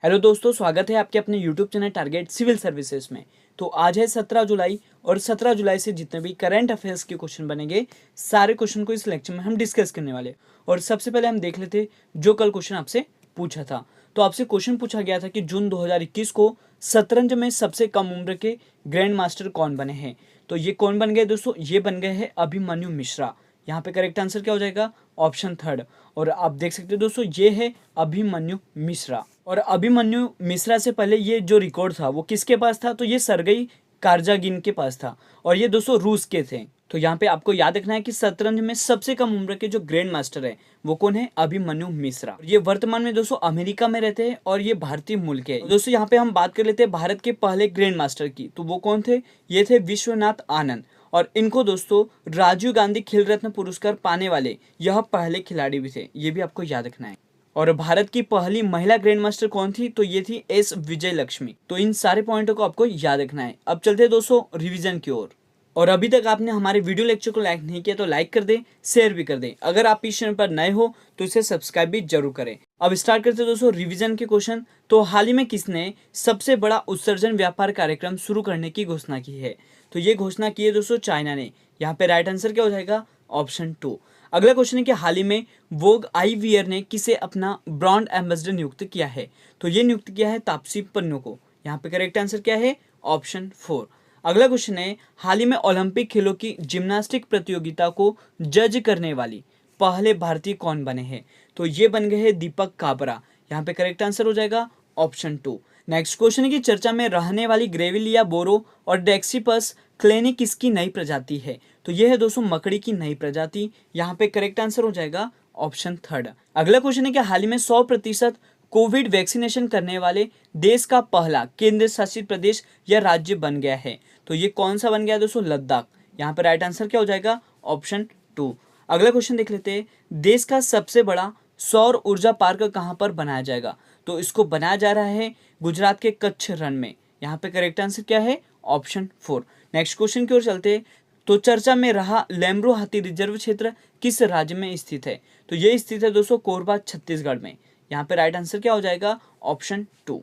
Hello दोस्तों, स्वागत है आपके अपने YouTube channel target civil services में। तो आज है 17 जुलाई और 17 जुलाई से जितने भी करंट अफेयर्स के क्वेश्चन बनेंगे, सारे क्वेश्चन को इस लेक्चर में हम डिस्कस करने वाले। और सबसे पहले हम देख लेते जो कल क्वेश्चन आपसे पूछा था। तो आपसे क्वेश्चन पूछा गया था कि जून 2021 को शतरंज में सबसे कम उम्र के ग्रैंड मास्टर कौन बने हैं। तो ये कौन बन गए दोस्तों? ये बन गए हैं अभिमन्यु मिश्रा। यहाँ पे करेक्ट आंसर क्या हो जाएगा? Option third. और आप देख सकते हो दोस्तों, ये है अभिमन्यु मिश्रा। और अभिमन्यु मिश्रा से पहले ये जो रिकॉर्ड था वो किसके पास था? तो ये सरगई कारजागिन के पास था और ये दोस्तों रूस के थे। तो यहाँ पे आपको याद रखना है कि शतरंज में सबसे कम उम्र के जो ग्रैंड मास्टर है वो कौन है? अभिमन्यु मिश्रा। ये वर्तमान में दोस्तों अमेरिका में रहते हैं और ये भारतीय मूल के हैं। दोस्तों यहाँ पे हम बात कर लेते हैं भारत के पहले ग्रैंड मास्टर की। तो वो कौन थे? ये थे विश्वनाथ आनंद। और इनको दोस्तों राजीव गांधी खेल रत्न पुरस्कार पाने वाले यह पहले खिलाड़ी भी थे, ये भी आपको याद रखना है। और भारत की पहली महिला ग्रैंड मास्टर कौन थी? तो ये थी एस विजय लक्ष्मी। तो इन सारे पॉइंटों को आपको याद रखना है। अब चलते हैं दोस्तों रिवीजन की ओर। और अभी तक आपने हमारे वीडियो लेक्चर को लाइक नहीं किया तो लाइक कर दें, शेयर भी कर दें। अगर आप इस चैनल पर नए हो तो इसे सब्सक्राइब भी जरूर करें। अब स्टार्ट करते हैं दोस्तों रिवीजन के क्वेश्चन। तो हाल ही में किसने सबसे बड़ा उत्सर्जन व्यापार कार्यक्रम शुरू करने की घोषणा की है? तो ये घोषणा की है दोस्तों चाइना ने। यहाँ पे राइट आंसर क्या हो जाएगा? ऑप्शन 2। अगला क्वेश्चन है कि हाल ही में वोग आईवीआर ने किसे अपना ब्रांड एम्बेसडर नियुक्त किया है? तो ये नियुक्त किया है तापसी पन्नू को। यहाँ पे करेक्ट आंसर क्या है? ऑप्शन 4। अगला क्वेश्चन है हाल ही में ओलंपिक खेलों की जिम्नास्टिक प्रतियोगिता को जज करने वाली पहले भारतीय कौन बने हैं? तो ये बन गए हैं दीपक काबरा। यहाँ पे करेक्ट आंसर हो जाएगा ऑप्शन 2। नेक्स्ट क्वेश्चन है कि चर्चा में रहने वाली ग्रेविलिया बोरो और डेक्सिपस क्लेनी किसकी नई प्रजाति है? तो यह है दोस्तों मकड़ी की नई प्रजाति। यहाँ पे करेक्ट आंसर हो जाएगा ऑप्शन 3। अगला क्वेश्चन है कि हाल ही में 100% कोविड वैक्सीनेशन करने वाले देश का पहला केंद्र शासित प्रदेश या राज्य बन गया है। तो ये कौन सा बन गया दोस्तों? लद्दाख। यहाँ पे राइट आंसर क्या हो जाएगा? ऑप्शन 2। अगला क्वेश्चन देख लेते हैं, देश का सबसे बड़ा सौर ऊर्जा पार्क कहाँ पर बनाया जाएगा? तो इसको बनाया जा रहा है गुजरात के कच्छ रण में। यहाँ पे करेक्ट आंसर क्या है? ऑप्शन 4। नेक्स्ट क्वेश्चन की ओर चलते, तो चर्चा में रहा लेमरू हाथी रिजर्व क्षेत्र किस राज्य में स्थित है? तो ये स्थित है दोस्तों कोरबा छत्तीसगढ़ में। यहाँ पे राइट आंसर क्या हो जाएगा? ऑप्शन 2।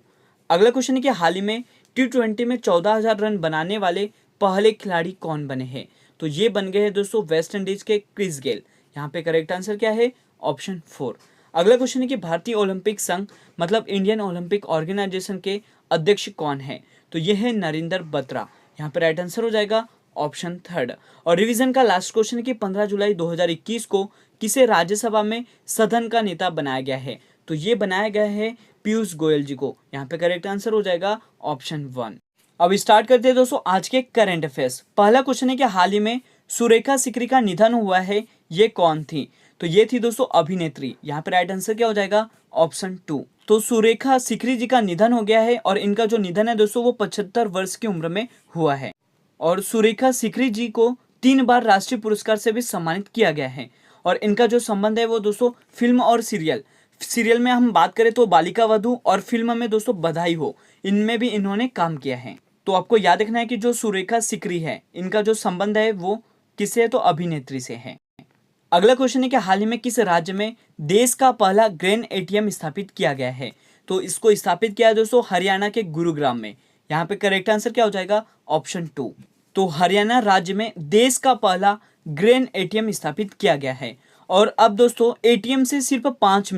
अगला क्वेश्चन है कि हाल ही में T20 में 14,000 रन बनाने वाले पहले खिलाड़ी कौन बने हैं? तो ये बन गए हैं दोस्तों वेस्ट इंडीज के क्रिस गेल। यहाँ पे करेक्ट आंसर क्या है? ऑप्शन 4। अगला क्वेश्चन है कि भारतीय ओलंपिक संघ मतलब इंडियन ओलंपिक ऑर्गेनाइजेशन के अध्यक्ष कौन है? तो ये है नरेंद्र बत्रा। यहाँ पे राइट आंसर हो जाएगा ऑप्शन 3। और रिवीजन का लास्ट क्वेश्चन है कि 15 जुलाई 2021 को किसे राज्यसभा में सदन का नेता बनाया गया है? तो ये बनाया गया है पीयूष गोयल जी को। यहाँ पे करेक्ट आंसर हो जाएगा ऑप्शन 1। अब स्टार्ट करते हैं दोस्तों आज के करंट अफेयर्स। पहला क्वेश्चन है कि हाल ही में सुरेखा सिकरी का निधन हुआ है, ये कौन थी? तो ये थी दोस्तों अभिनेत्री। यहाँ पे राइट आंसर क्या हो जाएगा? ऑप्शन 2। तो सुरेखा सिकरी जी का निधन हो गया है और इनका जो निधन है दोस्तों वो 75 वर्ष की उम्र में हुआ है। और सुरेखा सिकरी जी को 3 बार राष्ट्रीय पुरस्कार से भी सम्मानित किया गया है। और इनका जो संबंध है वो दोस्तों फिल्म और सीरियल में हम बात करें तो बालिका वधू, और फिल्म में दोस्तों बधाई हो, इनमें भी इन्होंने काम किया है। तो आपको याद रखना है कि जो सुरेखा सिकरी है इनका जो संबंध है वो किससे है? तो अभिनेत्री से है। अगला क्वेश्चन है कि हाल ही में किस राज्य में देश का पहला ग्रेन एटीएम स्थापित किया गया है? तो इसको स्थापित किया है दोस्तों हरियाणा के गुरुग्राम में। यहाँ पे करेक्ट आंसर क्या हो जाएगा? ऑप्शन 2। तो हरियाणा राज्य में देश का पहला ग्रेन एटीएम स्थापित किया गया है। और अब दोस्तों एटीएम से सिर्फ 5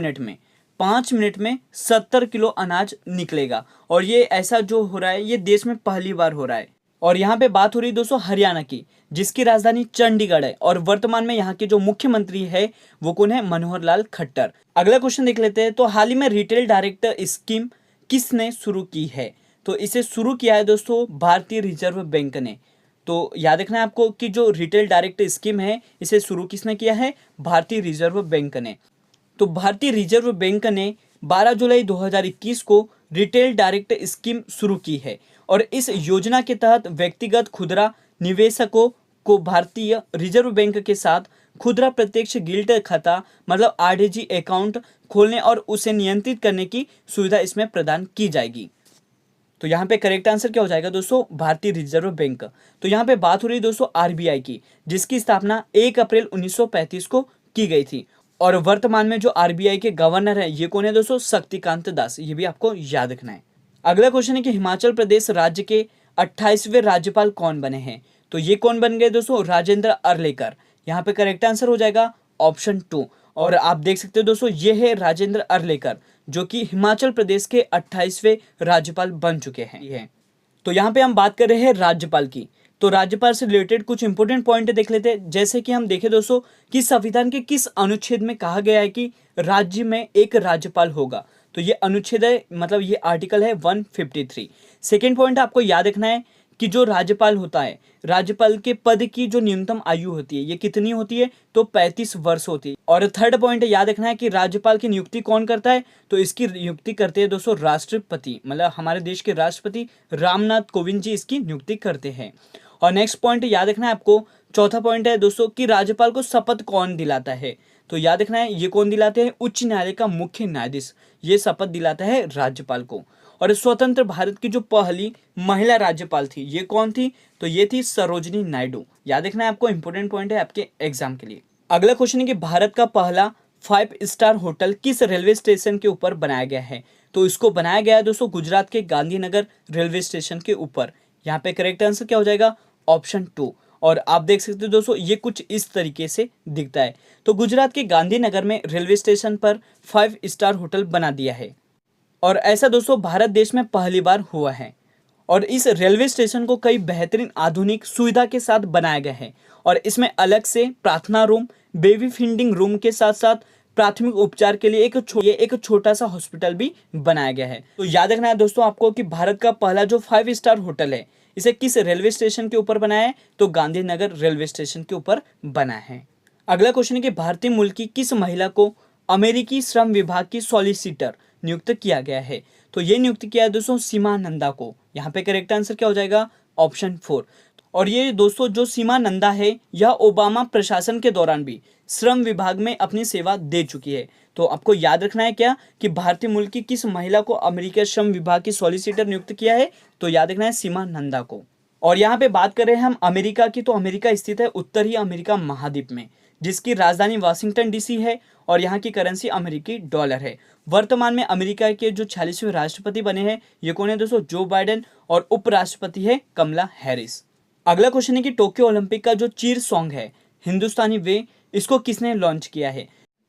मिनट में 70 किलो अनाज निकलेगा। और ये ऐसा जो हो रहा है ये देश में पहली बार हो रहा है। और यहाँ पे बात हो रही है दोस्तों हरियाणा की, जिसकी राजधानी चंडीगढ़ है। और वर्तमान में यहाँ के जो मुख्यमंत्री है वो कौन है? मनोहर लाल खट्टर। अगला क्वेश्चन देख लेते हैं, तो हाल ही में रिटेल डायरेक्टर स्कीम किसने शुरू की है? तो इसे शुरू किया है दोस्तों भारतीय रिजर्व बैंक ने। तो याद रखना है आपको कि जो रिटेल डायरेक्ट स्कीम है इसे शुरू किसने किया है? भारतीय रिजर्व बैंक ने। तो भारतीय रिजर्व बैंक ने 12 जुलाई 2021 को रिटेल डायरेक्ट स्कीम शुरू की है। और इस योजना के तहत व्यक्तिगत खुदरा निवेशकों को भारतीय रिजर्व बैंक के साथ खुदरा प्रत्यक्ष गिल्ट खाता मतलब आरडीजी अकाउंट खोलने और उसे नियंत्रित करने की सुविधा इसमें प्रदान की जाएगी। तो यहाँ पे करेक्ट आंसर क्या हो जाएगा दोस्तों? भारतीय रिजर्व बैंक। तो यहाँ पे बात हो रही है दोस्तों आरबीआई की, जिसकी स्थापना 1 अप्रैल 1935 को की गई थी। और वर्तमान में जो आरबीआई के गवर्नर है ये कौन है दोस्तों? शक्तिकांत दास। ये भी आपको याद रखना है। अगला क्वेश्चन है कि हिमाचल प्रदेश राज्य के 28वें राज्यपाल कौन बने हैं? तो ये कौन बन गए दोस्तों? राजेंद्र अर्लेकर। यहाँ पे करेक्ट आंसर हो जाएगा ऑप्शन 2। और आप देख सकते हो दोस्तों, ये है राजेंद्र अर्लेकर जो कि हिमाचल प्रदेश के 28वें राज्यपाल बन चुके हैं। ये तो यहाँ पे हम बात कर रहे हैं राज्यपाल की। तो राज्यपाल से रिलेटेड कुछ इंपॉर्टेंट पॉइंट देख लेते हैं। जैसे कि हम देखें दोस्तों कि संविधान के किस अनुच्छेद में कहा गया है कि राज्य में एक राज्यपाल होगा? तो ये अनुच्छेद है, मतलब ये आर्टिकल है 153। सेकेंड पॉइंट आपको याद रखना है कि जो राज्यपाल होता है, राज्यपाल के पद की जो न्यूनतम आयु होती है ये कितनी होती है? तो 35 वर्ष होती है। और थर्ड पॉइंट याद रखना है कि राज्यपाल की नियुक्ति कौन करता है? तो इसकी नियुक्ति करते हैं दोस्तों राष्ट्रपति, मतलब हमारे देश के राष्ट्रपति रामनाथ कोविंद जी इसकी नियुक्ति करते हैं। और नेक्स्ट पॉइंट याद रखना है आपको, चौथा पॉइंट है दोस्तों कि राज्यपाल को शपथ कौन दिलाता है? तो याद रखना है ये कौन दिलाते हैं? उच्च न्यायालय का मुख्य न्यायाधीश ये शपथ दिलाता है राज्यपाल को। और स्वतंत्र भारत की जो पहली महिला राज्यपाल थी ये कौन थी? तो ये थी सरोजिनी नायडू। याद रखना है आपको, इंपॉर्टेंट पॉइंट है आपके एग्जाम के लिए। अगला क्वेश्चन है कि भारत का पहला 5 स्टार होटल किस रेलवे स्टेशन के ऊपर बनाया गया है? तो इसको बनाया गया है दोस्तों गुजरात के गांधीनगर रेलवे स्टेशन के ऊपर। यहाँ पे करेक्ट आंसर क्या हो जाएगा? ऑप्शन 2। और आप देख सकते हो दोस्तों ये कुछ इस तरीके से दिखता है। तो गुजरात के गांधीनगर में रेलवे स्टेशन पर 5 स्टार होटल बना दिया है। और ऐसा दोस्तों भारत देश में पहली बार हुआ है। और इस रेलवे स्टेशन को कई बेहतरीन आधुनिक सुविधा के साथ बनाया गया है। और इसमें अलग से प्रार्थना रूम, बेबी फीडिंग रूम के साथ साथ प्राथमिक उपचार के लिए एक छोटा सा हॉस्पिटल भी बनाया गया है। तो याद रखना है दोस्तों आपको कि भारत का पहला जो 5 स्टार होटल है इसे किस रेलवे स्टेशन के ऊपर बनाया है? तो गांधीनगर रेलवे स्टेशन के ऊपर बना है। अगला क्वेश्चन है कि भारतीय मूल की किस महिला को अमेरिकी श्रम विभाग की सॉलिसिटर नियुक्त किया गया है? तो ये नियुक्त किया है दोस्तों सीमा नंदा को। यहाँ पे करेक्ट आंसर क्या हो जाएगा? ऑप्शन 4। और ये दोस्तों जो सीमा नंदा है यह ओबामा प्रशासन के दौरान भी श्रम विभाग में अपनी सेवा दे चुकी है। तो आपको याद रखना है क्या कि भारतीय मूल की किस महिला को अमेरिकी श्रम विभाग की सॉलिसिटर नियुक्त किया है? तो याद रखना है सीमा नंदा को। और यहाँ पे बात कर रहे हैं हम अमेरिका की। तो अमेरिका स्थित है उत्तरी अमेरिका महाद्वीप में, जिसकी राजधानी वाशिंगटन डीसी है और यहाँ की करेंसी अमेरिकी डॉलर है। वर्तमान में अमेरिका के जो 46वें राष्ट्रपति बने हैं ये कौन है दोस्तों? Joe Biden. और उपराष्ट्रपति है कमला हैरिस। अगला क्वेश्चन है कि टोक्यो ओलंपिक का जो चीर सॉन्ग है हिंदुस्तानी वे, इसको किसने लॉन्च किया है?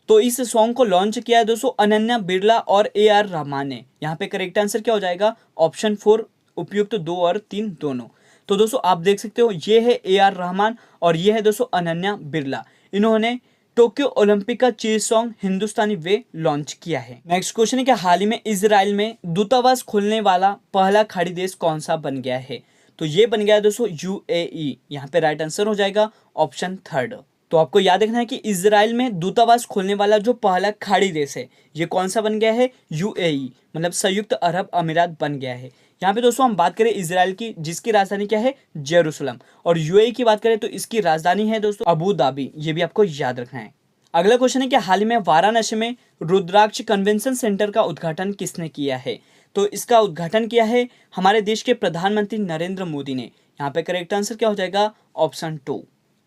तो इस सॉन्ग को लॉन्च किया है दोस्तों अनन्या बिरला और AR रहमान ने। यहाँ पे करेक्ट आंसर क्या हो जाएगा? ऑप्शन 4, उपयुक्त 2 और 3 दोनों। तो दोस्तों आप देख सकते हो ये है AR रहमान और ये है दोस्तों अनन्या बिरला। इन्होंने टोक्यो ओलंपिक का चीर सॉन्ग हिंदुस्तानी वे लॉन्च किया है। नेक्स्ट क्वेश्चन है कि हाल ही में इजराइल में दूतावास खोलने वाला पहला खाड़ी देश कौन सा बन गया है? तो ये बन गया है दोस्तों UAE। यहाँ पे राइट आंसर हो जाएगा ऑप्शन 3। तो आपको याद रखना है कि इजराइल में दूतावास खोलने वाला जो पहला खाड़ी देश है ये कौन सा बन गया है? UAE, मतलब संयुक्त अरब अमीरात बन गया है। यहाँ पे दोस्तों हम बात करें इजराइल की, जिसकी राजधानी क्या है? जेरूसलम। और UAE की बात करें तो इसकी राजधानी है दोस्तों अबू धाबी। ये भी आपको याद रखना है। अगला क्वेश्चन है कि हाल ही में वाराणसी में रुद्राक्ष कन्वेंशन सेंटर का उद्घाटन किसने किया है? तो इसका उद्घाटन किया है हमारे देश के प्रधानमंत्री नरेंद्र मोदी ने। यहाँ पे करेक्ट आंसर क्या हो जाएगा? ऑप्शन 2।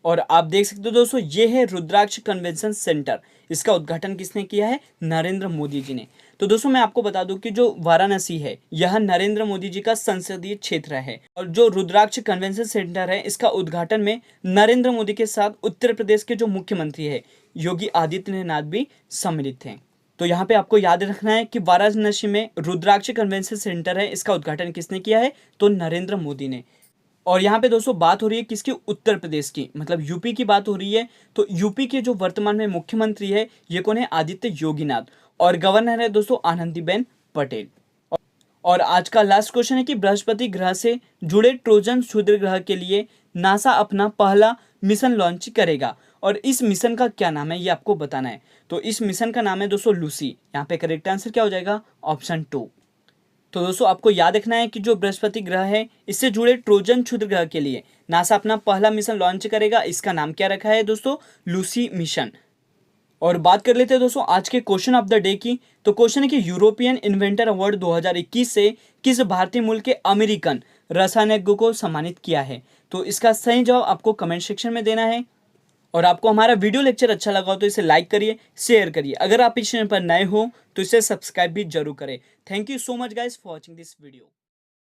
और आप देख सकते हो दोस्तों ये है रुद्राक्ष कन्वेंशन सेंटर। इसका उद्घाटन किसने किया है? नरेंद्र मोदी जी ने। तो दोस्तों मैं आपको बता दूं कि जो वाराणसी है यह नरेंद्र मोदी जी का संसदीय क्षेत्र है। और जो रुद्राक्ष कन्वेंशन सेंटर है इसका उद्घाटन में नरेंद्र मोदी के साथ उत्तर प्रदेश के जो मुख्यमंत्री है योगी आदित्यनाथ भी सम्मिलित थे। तो यहाँ पे आपको याद रखना है कि वाराणसी में रुद्राक्ष कन्वेंशन सेंटर है, इसका उद्घाटन किसने किया है? तो नरेंद्र मोदी ने। और यहाँ पे दोस्तों बात हो रही है किसकी? उत्तर प्रदेश की, मतलब यूपी की बात हो रही है। तो यूपी के जो वर्तमान में मुख्यमंत्री है ये कौन है? आदित्य योगीनाथ। और गवर्नर है दोस्तों आनंदीबेन पटेल। और आज का लास्ट क्वेश्चन है कि बृहस्पति ग्रह से जुड़े ट्रोजन क्षुद्र ग्रह के लिए नासा अपना पहला मिशन लॉन्च करेगा और इस मिशन का क्या नाम है ये आपको बताना है। तो इस मिशन का नाम है दोस्तों लूसी। यहाँ पे करेक्ट आंसर क्या हो जाएगा? ऑप्शन 2। तो दोस्तों आपको याद रखना है कि जो बृहस्पति ग्रह है इससे जुड़े ट्रोजन क्षुद्र ग्रह के लिए नासा अपना पहला मिशन लॉन्च करेगा। इसका नाम क्या रखा है दोस्तों? Lucy mission. और बात कर लेते हैं दोस्तों आज के क्वेश्चन ऑफ द डे की। तो क्वेश्चन है कि यूरोपियन इन्वेंटर अवार्ड 2021 से किस भारतीय मूल के अमेरिकन रसायनज्ञ को सम्मानित किया है? तो इसका सही जवाब आपको कमेंट सेक्शन में देना है। और आपको हमारा वीडियो लेक्चर अच्छा लगा हो तो इसे लाइक करिए, शेयर करिए। अगर आप इस चैनल पर नए हो तो इसे सब्सक्राइब भी जरूर करें। Thank you so much guys for watching this video.